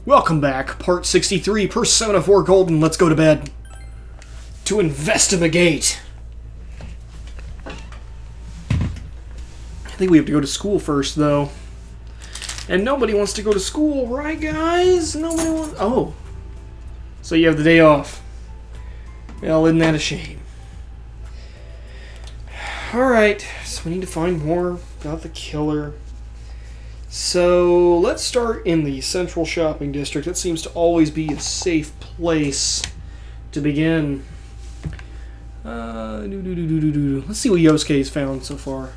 Welcome back, part 63, Persona 4 Golden. Let's go to bed. To investigate. I think we have to go to school first, though. And nobody wants to go to school, right, guys? Nobody wants... Oh. So you have the day off. Well, isn't that a shame? Alright, so we need to find more about the killer. So, let's start in the central shopping district. That seems to always be a safe place to begin. Let's see what Yosuke's found so far.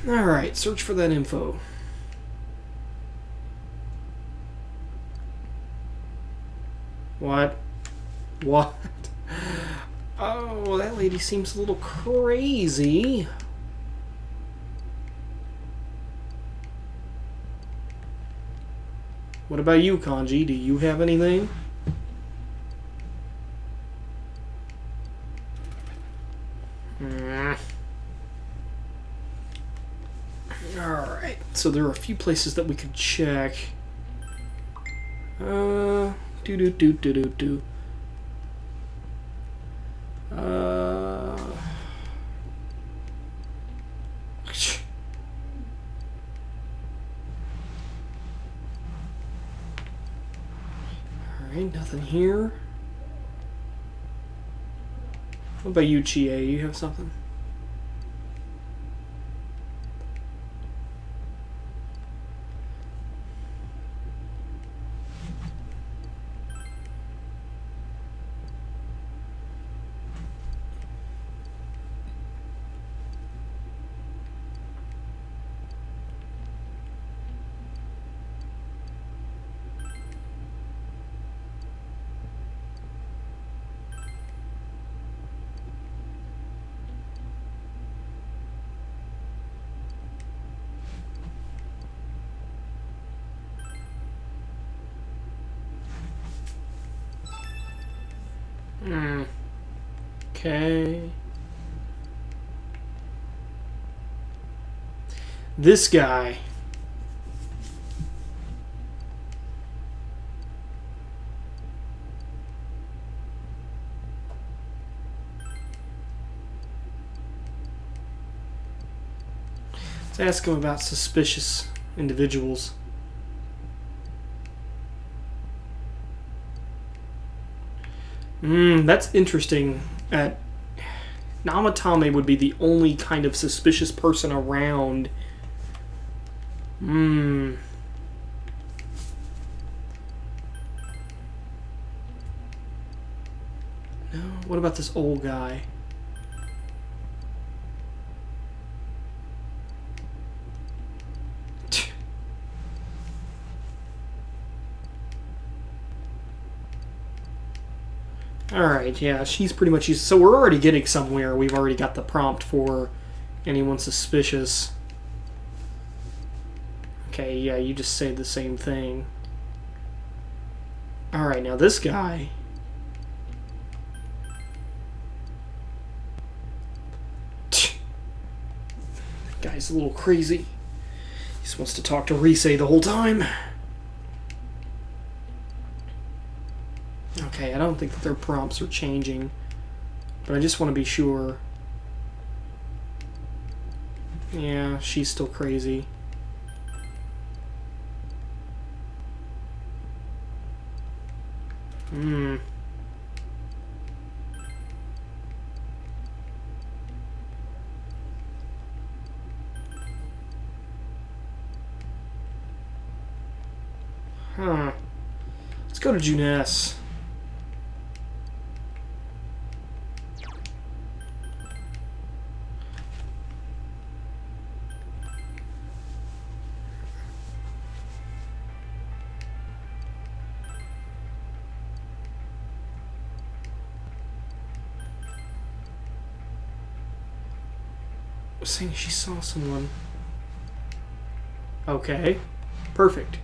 Alright, search for that info. What? What? Oh, that lady seems a little crazy. What about you, Kanji? Do you have anything? Alright, so there are a few places that we could check. Alright, nothing here. What about you, Chie? You have something? Okay. This guy. Let's ask him about suspicious individuals. That's interesting. Namatame would be the only kind of suspicious person around. No, what about this old guy? Alright, yeah, she's pretty much used. So we're already getting somewhere. We've already got the prompt for anyone suspicious. Okay, yeah, you just say the same thing. Alright, now this guy. That guy's a little crazy. He just wants to talk to Rise the whole time. Okay, I don't think that their prompts are changing, but I just want to be sure. Yeah, she's still crazy. Huh. Let's go to Junes. Saying she saw someone. Okay. Perfect.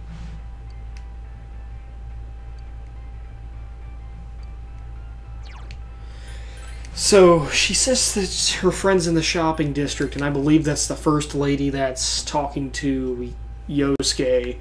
So she says that her friend's in the shopping district, and I believe that's the first lady that's talking to Yosuke.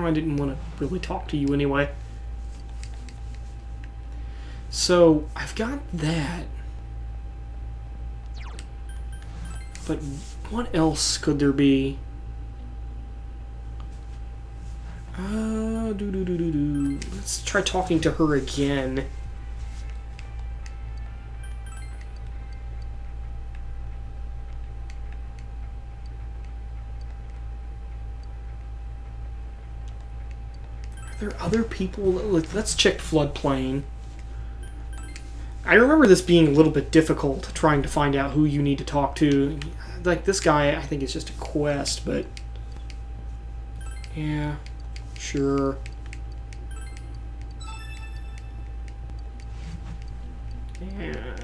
I didn't want to really talk to you anyway. So, I've got that. But what else could there be? Let's try talking to her again. Are there other people? Let's check Floodplain. I remember this being a little bit difficult, trying to find out who you need to talk to. Like, this guy, I think it's just a quest, but... yeah, sure. Yeah,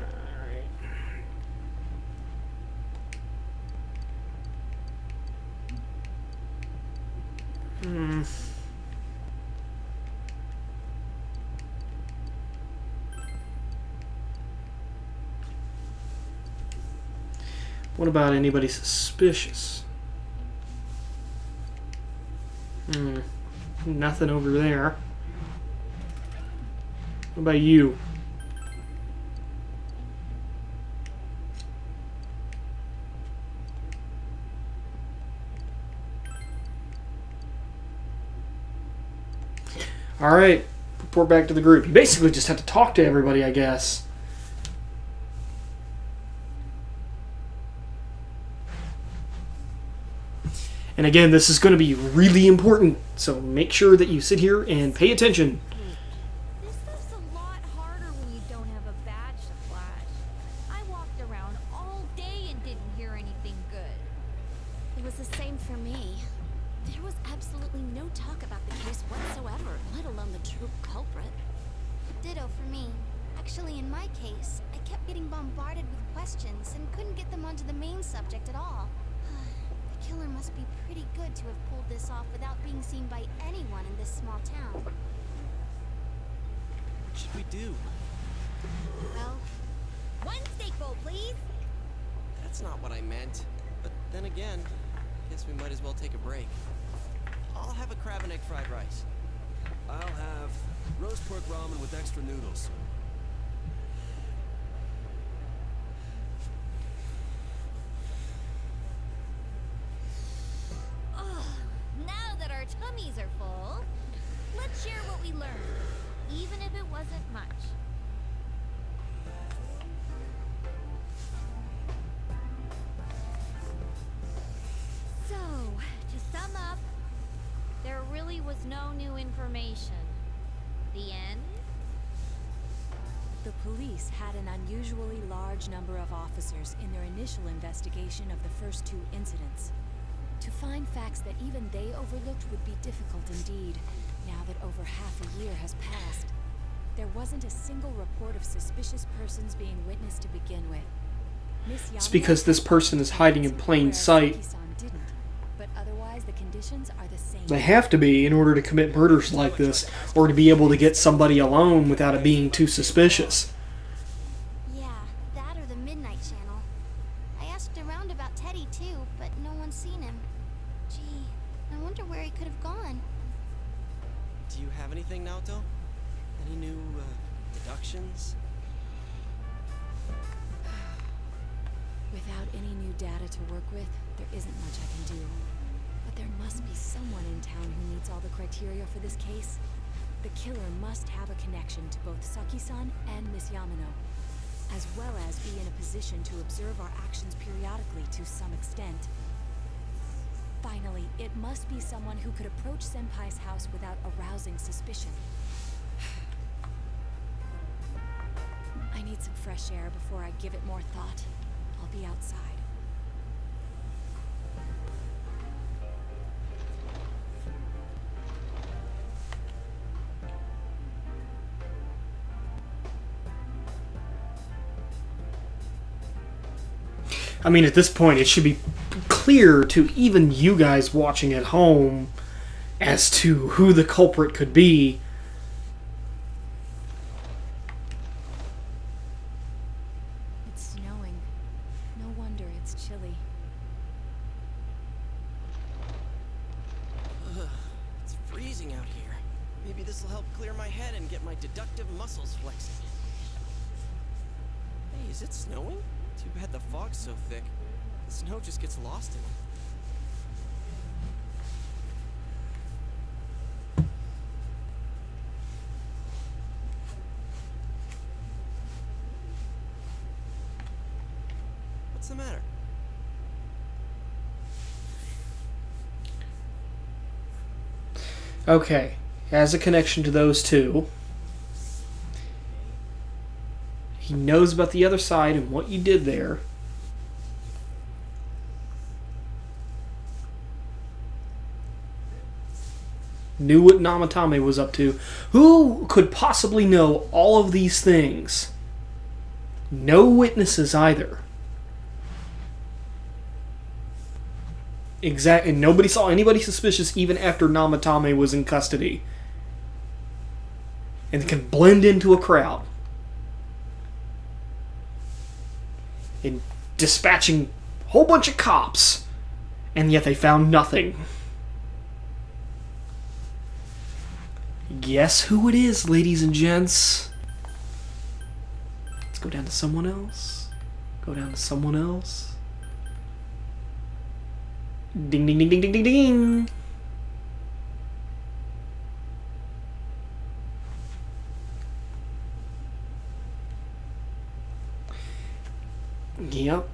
alright. What about anybody suspicious? Nothing over there. What about you? Alright, report back to the group. You basically just have to talk to everybody, I guess. And again, this is going to be really important, so make sure that you sit here and pay attention. This stuff's a lot harder when you don't have a badge to flash. I walked around all day and didn't hear anything good. It was the same for me. There was absolutely no talk about the case whatsoever, let alone the true culprit. Ditto for me. Actually, in my case, I kept getting bombarded with questions and couldn't get them onto the main subject at all. The killer must be pretty good to have pulled this off without being seen by anyone in this small town. What should we do? Well, one steak bowl, please! That's not what I meant. But then again, guess we might as well take a break. I'll have a crab and egg fried rice. I'll have roast pork ramen with extra noodles. Now that our tummies are full, let's share what we learned, even if it wasn't much. So, to sum up, there really was no new information. The end? The police had an unusually large number of officers in their initial investigation of the first two incidents. To find facts that even they overlooked would be difficult indeed, now that over half a year has passed. There wasn't a single report of suspicious persons being witnessed to begin with. It's because this person is hiding in plain sight. Didn't, but otherwise the conditions are the same. They have to be in order to commit murders like this, or to be able to get somebody alone without it being too suspicious. Yeah, that or the Midnight Channel. I asked around about Teddy too, but no one's seen him. Gee, I wonder where he could have gone. Do you have anything, Naoto? Any new, deductions? Without any new data to work with, there isn't much I can do. But there must be someone in town who meets all the criteria for this case. The killer must have a connection to both Saki-san and Miss Yamano, as well as be in a position to observe our actions periodically to some extent. Finally, it must be someone who could approach Senpai's house without arousing suspicion. I need some fresh air before I give it more thought. I'll be outside. I mean, at this point, it should be clear to even you guys watching at home as to who the culprit could be. It's snowing. No wonder it's chilly. It's freezing out here. Maybe this will help clear my head and get my deductive muscles flexing. Hey, is it snowing? Too bad the fog's so thick. The snow just gets lost in it. What's the matter? Okay, has a connection to those two. He knows about the other side and what you did there. Knew what Namatame was up to. Who could possibly know all of these things? No witnesses either. Exact, and nobody saw anybody suspicious even after Namatame was in custody. And can blend into a crowd. In dispatching a whole bunch of cops, and yet they found nothing. Guess who it is, ladies and gents? Let's go down to someone else. Go down to someone else. Ding, ding, ding, ding, ding, ding, ding. Yep.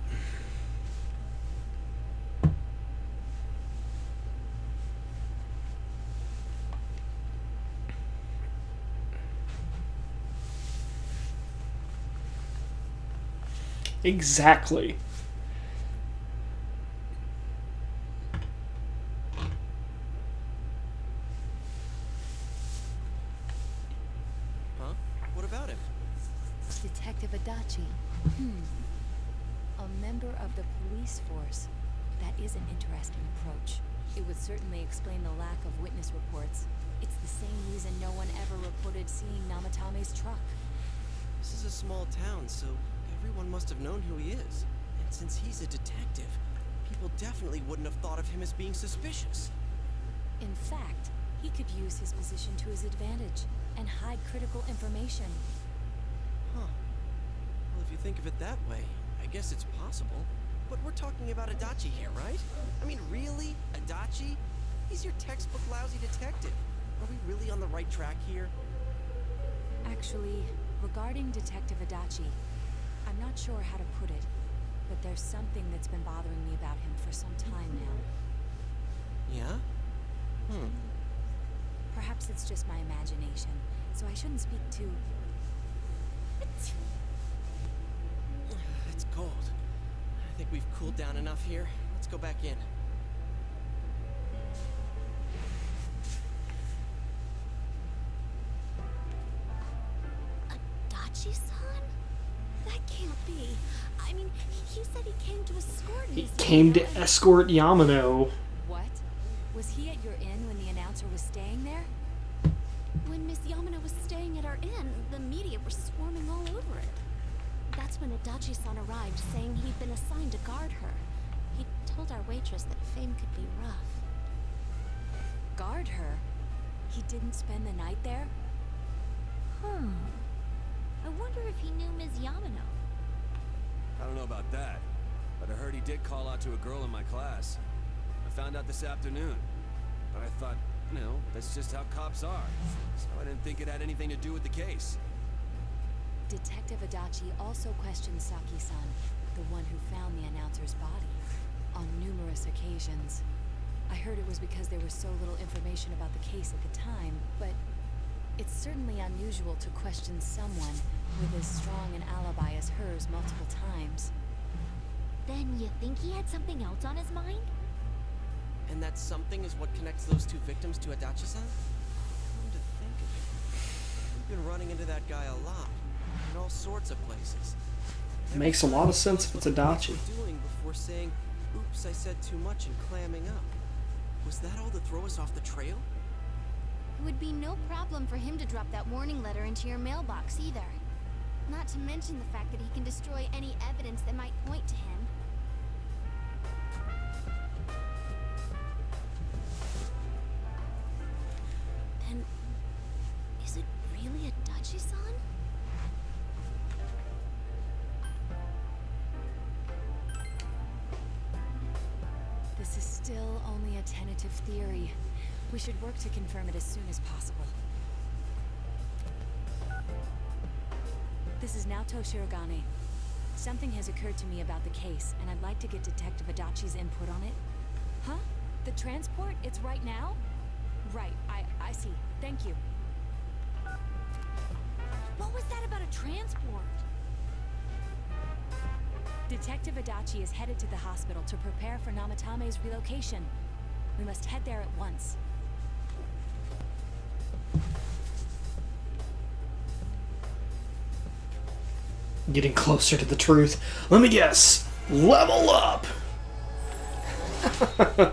Exactly. Huh? What about him? Detective Adachi. A member of the police force. That is an interesting approach. It would certainly explain the lack of witness reports. It's the same reason no one ever reported seeing Namatame's truck. This is a small town, so everyone must have known who he is. And since he's a detective, people definitely wouldn't have thought of him as being suspicious. In fact, he could use his position to his advantage and hide critical information. Huh. Well, if you think of it that way, I guess it's possible. But we're talking about Adachi here, right? I mean, really? Adachi? He's your textbook lousy detective. Are we really on the right track here? Actually, regarding Detective Adachi, I'm not sure how to put it, but there's something that's been bothering me about him for some time now. Yeah? Perhaps it's just my imagination, so I shouldn't speak too... It's cold. I think we've cooled down enough here. Let's go back in. Adachi-san? That can't be. I mean, he said he came to escort He Miss came to Yamano. escort Yamano. What? Was he at your inn when the announcer was staying there? When Miss Yamano was staying at our inn, the media were swarming all over it. That's when Adachi-san arrived, saying he'd been assigned to guard her. He told our waitress that fame could be rough. Guard her? He didn't spend the night there? I wonder if he knew Ms. Yamano. I don't know about that, but I heard he did call out to a girl in my class. I found out this afternoon, but I thought, you know, that's just how cops are. So I didn't think it had anything to do with the case. Detective Adachi also questioned Saki-san, the one who found the announcer's body, on numerous occasions. I heard it was because there was so little information about the case at the time, but It's certainly unusual to question someone with as strong an alibi as hers multiple times. Then you think he had something else on his mind? And that something is what connects those two victims to Adachi-san? Come to think of it, we've been running into that guy a lot, in all sorts of places. Makes a lot of sense if it's Adachi. Doing before saying, "Oops, I said too much," and clamming up. Was that all to throw us off the trail? It would be no problem for him to drop that warning letter into your mailbox either. Not to mention the fact that he can destroy any evidence that might point to him. Then, is it really Adachi-san? This is still only a tentative theory. We should work to confirm it as soon as possible. This is Naoto Shirogane. Something has occurred to me about the case, and I'd like to get Detective Adachi's input on it. Huh? The transport? It's right now? Right, I see. Thank you. What was that about a transport? Detective Adachi is headed to the hospital to prepare for Namatame's relocation. We must head there at once. Getting closer to the truth. Let me guess. Level up!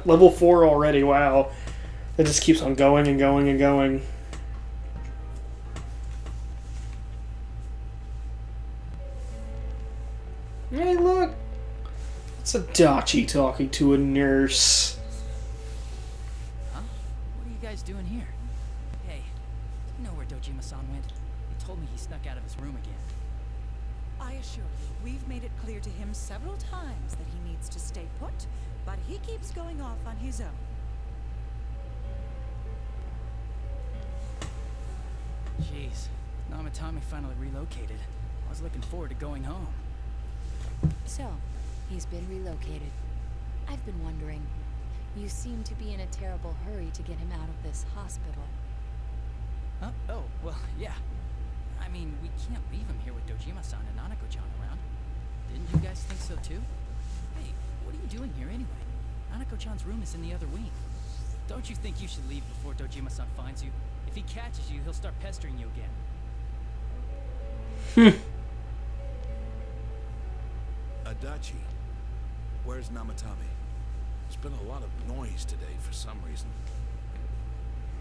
Level 4 already, wow. It just keeps on going and going and going. Hey, look! It's Adachi talking to a nurse. Huh? What are you guys doing here? Hey, you know where Dojima-san went? He told me he snuck out of his room again. I assure you, we've made it clear to him several times that he needs to stay put, but he keeps going off on his own. Jeez, Namatame finally relocated. I was looking forward to going home. So, he's been relocated. I've been wondering. You seem to be in a terrible hurry to get him out of this hospital. Huh? Oh, well, yeah. I mean, we can't leave him here with Dojima-san and Nanako-chan around. Didn't you guys think so too? Hey, what are you doing here anyway? Nanako-chan's room is in the other wing. Don't you think you should leave before Dojima-san finds you? If he catches you, he'll start pestering you again. Adachi, where's Namatame? There's been a lot of noise today for some reason.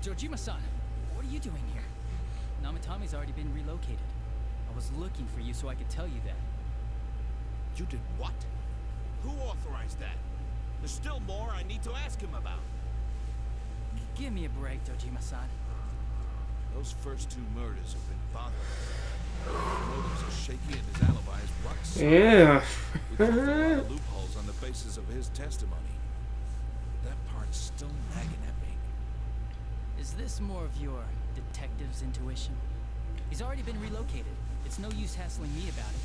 Dojima-san, what are you doing here? Namatame's already been relocated. I was looking for you so I could tell you that. You did what? Who authorized that? There's still more I need to ask him about. Give me a break, Dojima-san. Those first two murders have been bothering. His motives are shaky and his alibi is rock solid. Yeah. We closed a lot of loopholes on the basis of his testimony. That part's still nagging at me. Is this more of your detective's intuition? He's already been relocated. It's no use hassling me about it.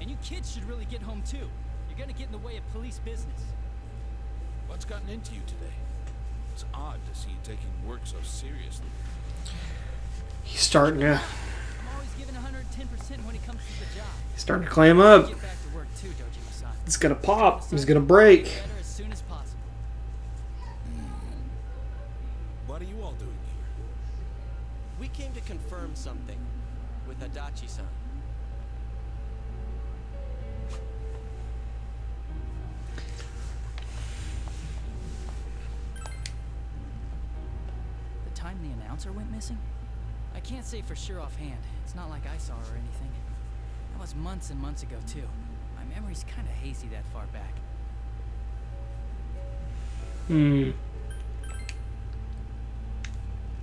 And you kids should really get home too. You're gonna get in the way of police business. What's gotten into you today? It's odd to see you taking work so seriously. He's starting to... I'm always giving 110% when it comes to the job. He's starting to clam up. Get back to work too, Dojima-san. It's gonna pop. He's gonna break. Better as soon as possible. What are you all doing here? We came to confirm something with Adachi-san. The time the announcer went missing? I can't say for sure offhand. It's not like I saw her or anything. That was months and months ago, too. My memory's kind of hazy that far back.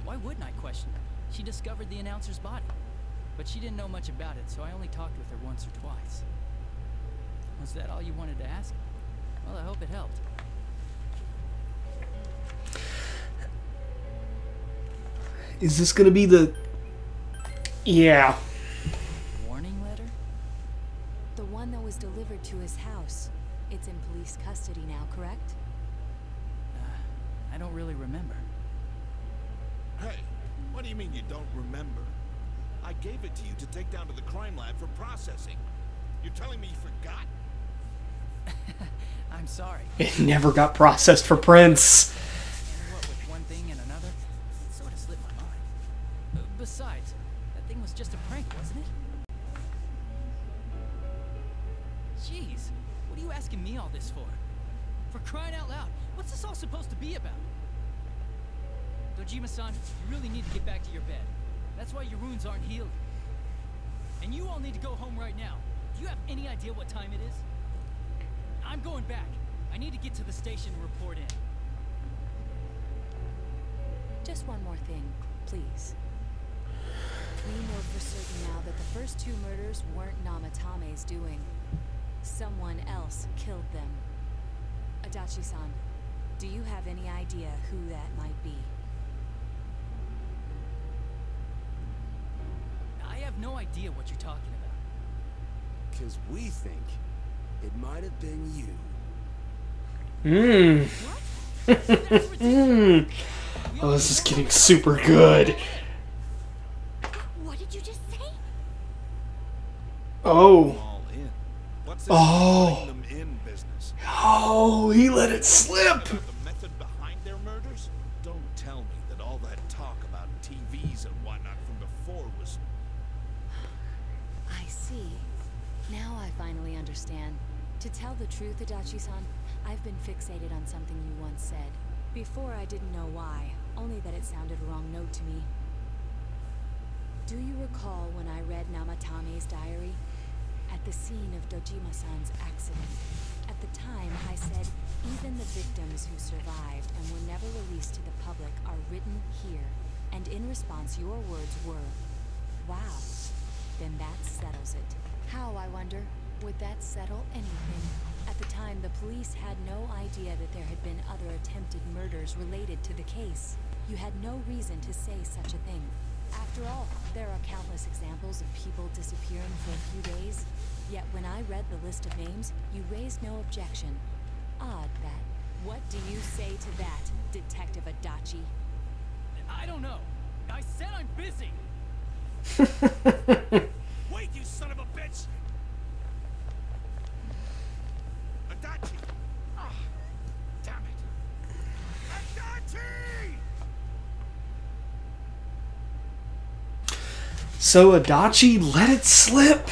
Why wouldn't I question her? She discovered the announcer's body. But she didn't know much about it, so I only talked with her once or twice. Was that all you wanted to ask? Well, I hope it helped. Is this gonna be the... Yeah. Warning letter? The one that was delivered to his house. It's in police custody now, correct? I don't really remember. Hey, What do you mean you don't remember? I gave it to you to take down to the crime lab for processing. You're telling me you forgot? I'm sorry. It never got processed for Prince. And what with one thing and another, it sort of slipped my mind. Besides, that thing was just a prank, wasn't it? Jeez, what are you asking me all this for? For crying out loud, what's this all supposed to be about? Dojima-san, you really need to get back to your bed. That's why your wounds aren't healed. And you all need to go home right now. Do you have any idea what time it is? I'm going back. I need to get to the station and report in. Just one more thing, please. We know for certain now that the first two murders weren't Namatame's doing. Someone else killed them. Adachi-san, do you have any idea who that might be? I have no idea what you're talking about. 'Cause we think it might have been you. Oh, this is getting super good. What did you just say? Oh. All in. What's this Oh. them in business? Oh, he let it slip. About the method behind their murders? Don't tell me that all that talk about TVs and whatnot from before was... I see. Now I finally understand. To tell the truth, Adachi-san, I've been fixated on something you once said. Before I didn't know why, only that it sounded a wrong note to me. Do you recall when I read Namatame's diary? At the scene of Dojima-san's accident. At the time, I said, even the victims who survived and were never released to the public are written here. And in response, your words were, wow, then that settles it. How, I wonder, would that settle anything? At the time, the police had no idea that there had been other attempted murders related to the case. You had no reason to say such a thing. After all, there are countless examples of people disappearing for a few days. Yet when I read the list of names, you raised no objection. Odd that. What do you say to that, Detective Adachi? I don't know. I said I'm busy. Wait, you son of a bitch! Adachi! Ah, damn it! Adachi! So Adachi let it slip.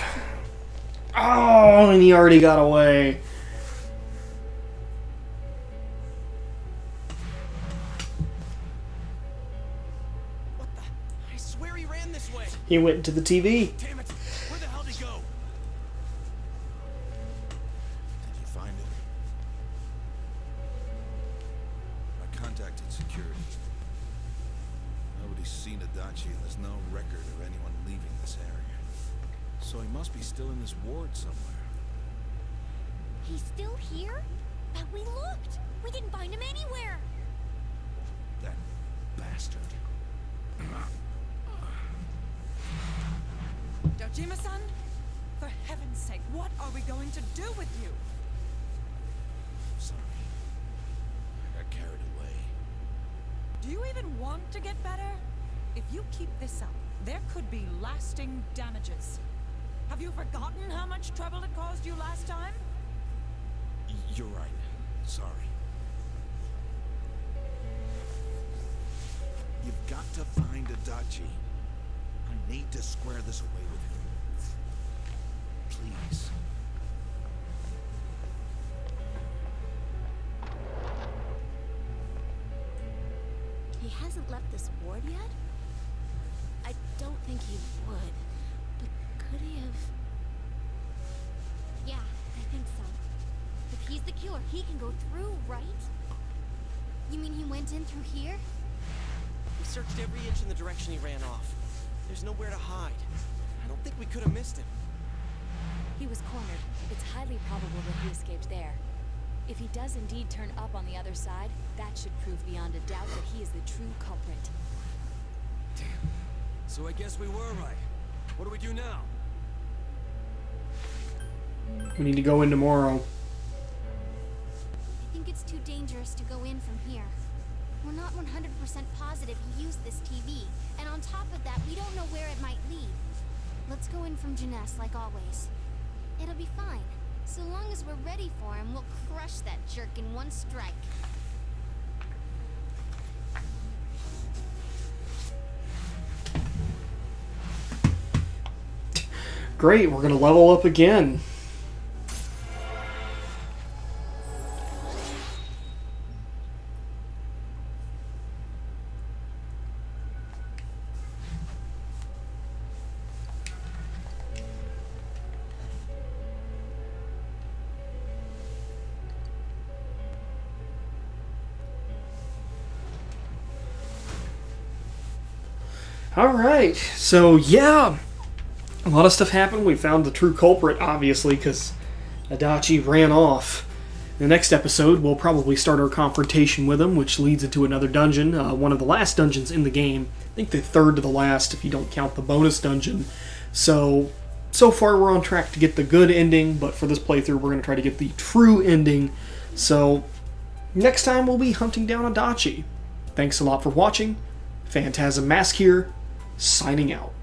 Oh, and he already got away. What the? I swear he ran this way. He went into the TV. Damn it! Where the hell did he go? Did you find him? I contacted security. Nobody's seen Adachi, and there's no record of anyone leaving this area. So he must be still in this ward somewhere. He's still here? But we looked. We didn't find him anywhere. That bastard. Dojima-san? For heaven's sake, what are we going to do with you? Sorry. I got carried away. Do you even want to get better? If you keep this up, there could be lasting damages. Have you forgotten how much trouble it caused you last time? You're right. Sorry. You've got to find Adachi. I need to square this away with him. Please. He hasn't left this ward yet? I don't think he would. But could he have... Yeah, I think so. If he's the killer, he can go through, right? You mean he went in through here? We searched every inch in the direction he ran off. There's nowhere to hide. I don't think we could have missed him. He was cornered. It's highly probable that he escaped there. If he does indeed turn up on the other side, that should prove beyond a doubt that he is the true culprit. So I guess we were right. What do we do now? We need to go in tomorrow. I think it's too dangerous to go in from here. we're not 100% positive he used this TV, and on top of that, we don't know where it might lead. Let's go in from Jeunesse like always. It'll be fine. So long as we're ready for him, we'll crush that jerk in one strike. Great, we're gonna level up again. Alright, so yeah, a lot of stuff happened. We found the true culprit, obviously, because Adachi ran off. In the next episode, we'll probably start our confrontation with him, which leads into another dungeon, one of the last dungeons in the game. I think the third to the last, if you don't count the bonus dungeon. So far we're on track to get the good ending, but for this playthrough we're going to try to get the true ending. So, next time we'll be hunting down Adachi. Thanks a lot for watching. Phantasm Mask here, signing out.